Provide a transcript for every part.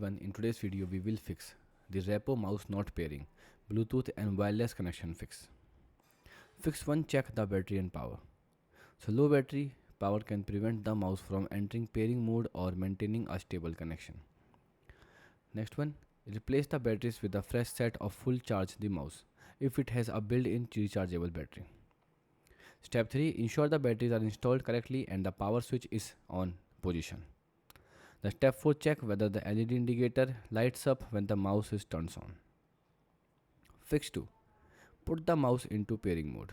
In today's video we will fix the Rapoo mouse not pairing, Bluetooth and wireless connection fix. Fix 1. Check the battery and power. So low battery power can prevent the mouse from entering pairing mode or maintaining a stable connection. Next one, replace the batteries with a fresh set of full charge the mouse if it has a built-in rechargeable battery. Step 3. Ensure the batteries are installed correctly and the power switch is on position. The step 4. Check whether the LED indicator lights up when the mouse is turned on. Fix 2. Put the mouse into pairing mode.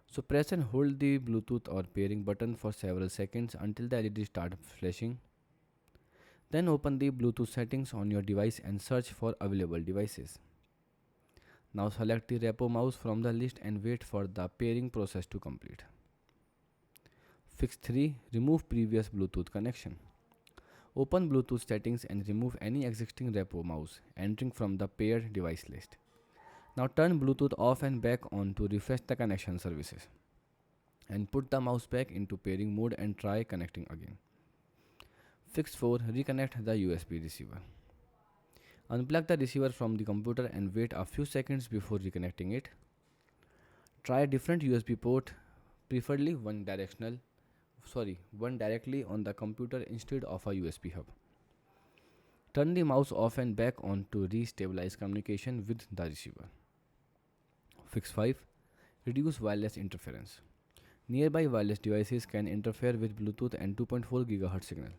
So press and hold the Bluetooth or pairing button for several seconds until the LED starts flashing. Then open the Bluetooth settings on your device and search for available devices. Now select the Rapoo mouse from the list and wait for the pairing process to complete. Fix 3. Remove previous Bluetooth connection. Open Bluetooth settings and remove any existing Rapoo mouse entering from the paired device list. Now turn Bluetooth off and back on to refresh the connection services. And put the mouse back into pairing mode and try connecting again. Fix 4. Reconnect the USB receiver. Unplug the receiver from the computer and wait a few seconds before reconnecting it. Try a different USB port, preferably one directly on the computer instead of a USB hub. Turn the mouse off and back on to re-stabilize communication with the receiver. Fix 5. Reduce wireless interference. Nearby wireless devices can interfere with Bluetooth and 2.4 GHz signal.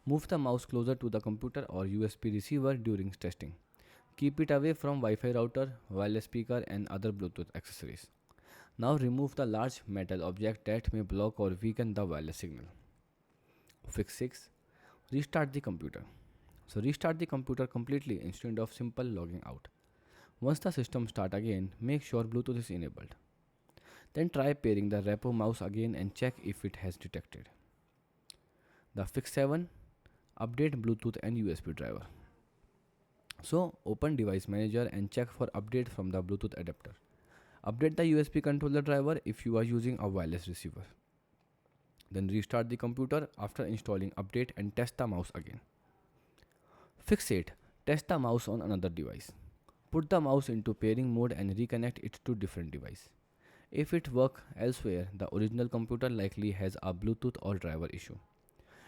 Move the mouse closer to the computer or USB receiver during testing. Keep it away from Wi-Fi router, wireless speaker and other Bluetooth accessories. Now remove the large metal object that may block or weaken the wireless signal. Fix 6. Restart the computer. So restart the computer completely instead of simple logging out. Once the system starts again, make sure Bluetooth is enabled. Then try pairing the Rapoo mouse again and check if it has detected. The fix 7. Update Bluetooth and USB driver. So open device manager and check for update from the Bluetooth adapter. Update the USB controller driver if you are using a wireless receiver. Then restart the computer after installing update and test the mouse again. Fix 8. Test the mouse on another device. Put the mouse into pairing mode and reconnect it to different device. If it works elsewhere, the original computer likely has a Bluetooth or driver issue.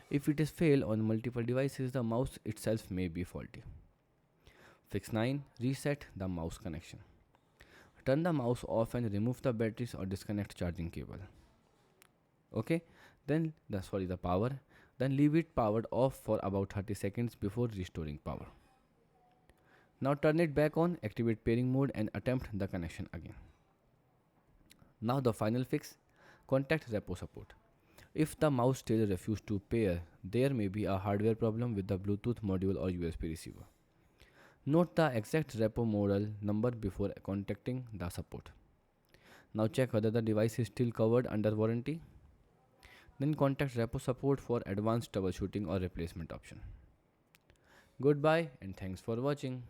If it is failed on multiple devices, the mouse itself may be faulty. Fix 9. Reset the mouse connection. Turn the mouse off and remove the batteries or disconnect charging cable. Okay, then the power. Then leave it powered off for about 30 seconds before restoring power. Now turn it back on, activate pairing mode and attempt the connection again. Now the final fix. Contact Rapoo support. If the mouse still refuses to pair, there may be a hardware problem with the Bluetooth module or USB receiver. Note the exact Rapoo model number before contacting the support. Now check whether the device is still covered under warranty. Then contact Rapoo support for advanced troubleshooting or replacement option. Goodbye and thanks for watching.